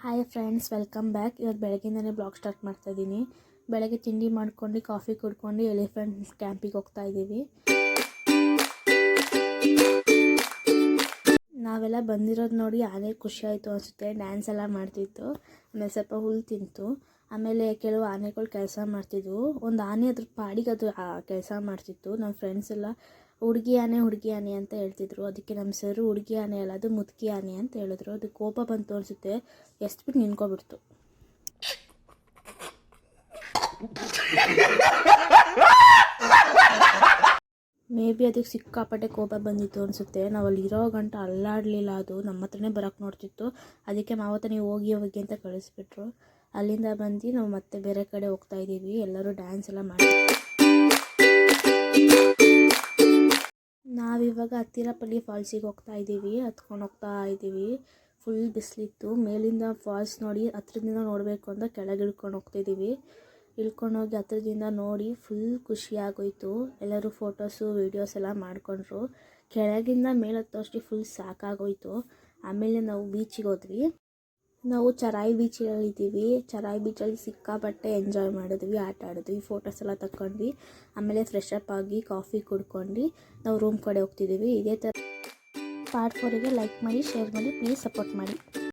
Hi friends, welcome back. ಇವತ್ತು ಬೆಳಗ್ಗಿಂದನೇ blog start ಮಾಡ್ತಾ ಇದ್ದೀನಿ. ಬೆಳಗ್ಗೆ ತಿಂಡಿ ಮಾಡ್ಕೊಂಡು ಕಾಫಿ ಕುಡ್ಕೊಂಡು ಎಲಿಫೆಂಟ್ ಕ್ಯಾಂಪಿಗೆ ಹೋಗ್ತಾ ಇದ್ದೀವಿ. ನಾವೆಲ್ಲ ಬಂದಿರೋದು ನೋಡಿ ಆನೆ ಖುಷಿ ಆಯಿತು ಅನಿಸುತ್ತೆ. ಡ್ಯಾನ್ಸ್ ಎಲ್ಲ ಮಾಡ್ತಿತ್ತು, ಆಮೇಲೆ ಸ್ವಲ್ಪ ಹುಲ್ಲು ತಿಂತು. ಆಮೇಲೆ ಕೆಲವು ಆನೆಗಳು ಕೆಲಸ ಮಾಡ್ತಿದ್ವು. ಒಂದು ಆನೆ ಅದ್ರ ಪಾಡಿಗೆ ಅದು ಕೆಲಸ ಮಾಡ್ತಿತ್ತು. ನಮ್ಮ ಫ್ರೆಂಡ್ಸ್ ಎಲ್ಲ ಹುಡುಗಿ ಆನೆ ಅಂತ ಹೇಳ್ತಿದ್ರು. ಅದಕ್ಕೆ ನಮ್ಮ ಸರ್ ಹುಡುಗಿ ಆನೆ ಅಲ್ಲ, ಅದು ಮುದುಕಿ ಆನೆ ಅಂತ ಹೇಳಿದ್ರು. ಅದು ಕೋಪ ಬಂತು ಅನಿಸುತ್ತೆ, ಎಸ್ಬಿಟ್ಟು ನಿಂತ್ಕೊಬಿಡ್ತು. ಮೇ ಬಿ ಅದಕ್ಕೆ ಸಿಕ್ಕಾಪಟ್ಟೆ ಕೋಪ ಬಂದಿತ್ತು ಅನಿಸುತ್ತೆ. ನಾವು ಅಲ್ಲಿ ಇರೋ ಗಂಟ ಅಲ್ಲಾಡಲಿಲ್ಲ. ಅದು ನಮ್ಮ ಹತ್ರನೇ ಬರೋಕ್ಕೆ ನೋಡ್ತಿತ್ತು. ಅದಕ್ಕೆ ಮಾವತ್ತ ನೀವು ಹೋಗಿ ಅಂತ ಕಳಿಸ್ಬಿಟ್ರು. ಅಲ್ಲಿಂದ ಬಂದು ನಾವು ಮತ್ತೆ ಬೇರೆ ಕಡೆ ಹೋಗ್ತಾ ಇದ್ದೀವಿ. ಎಲ್ಲರೂ ಡ್ಯಾನ್ಸ್ ಎಲ್ಲ ಮಾಡಿ ನಾವಿವಾಗ ಹತ್ತಿರಪಲ್ಲಿ ಫಾಲ್ಸಿಗೆ ಹೋಗ್ತಾ ಇದ್ದೀವಿ. ಹತ್ಕೊಂಡು ಹೋಗ್ತಾ ಇದ್ದೀವಿ. ಫುಲ್ ಬಿಸಿಲಿತ್ತು. ಮೇಲಿಂದ ಫಾಲ್ಸ್ ನೋಡಿ ಹತ್ರದಿಂದ ನೋಡಬೇಕು ಅಂತ ಕೆಳಗೆ ಇಳ್ಕೊಂಡು ಹೋಗ್ತಿದ್ದೀವಿ. ಇಳ್ಕೊಂಡೋಗಿ ಹತ್ರದಿಂದ ನೋಡಿ ಫುಲ್ ಖುಷಿಯಾಗೋಯ್ತು. ಎಲ್ಲರೂ ಫೋಟೋಸು ವೀಡಿಯೋಸ್ ಎಲ್ಲ ಮಾಡಿಕೊಂಡ್ರು. ಕೆಳಗಿಂದ ಮೇಲೆ ಹತ್ತೋಷ್ಟಿಗೆ ಫುಲ್ ಸಾಕಾಗೋಯ್ತು. ಆಮೇಲೆ ನಾವು ಬೀಚಿಗೆ ಹೋದ್ವಿ. ನಾವು ಚರಾಯಿ ಬೀಚಲ್ಲಿದ್ದೀವಿ. ಚರಾಯಿ ಬೀಚಲ್ಲಿ ಸಿಕ್ಕಾಪಟ್ಟೆ ಎಂಜಾಯ್ ಮಾಡಿದ್ವಿ, ಆಟ ಆಡಿದ್ವಿ, ಫೋಟೋಸ್ ಎಲ್ಲ ತಗೊಂಡ್ವಿ. ಆಮೇಲೆ ಫ್ರೆಶ್ ಅಪ್ ಆಗಿ ಕಾಫಿ ಕುಡ್ಕೊಂಡು ನಾವು ರೂಮ್ ಕಡೆ ಹೋಗ್ತಿದ್ದೀವಿ. ಇದೇ ಥರ ಪಾರ್ಟ್ 4ಗೆ ಲೈಕ್ ಮಾಡಿ, ಶೇರ್ ಮಾಡಿ, ಪ್ಲೀಸ್ ಸಪೋರ್ಟ್ ಮಾಡಿ.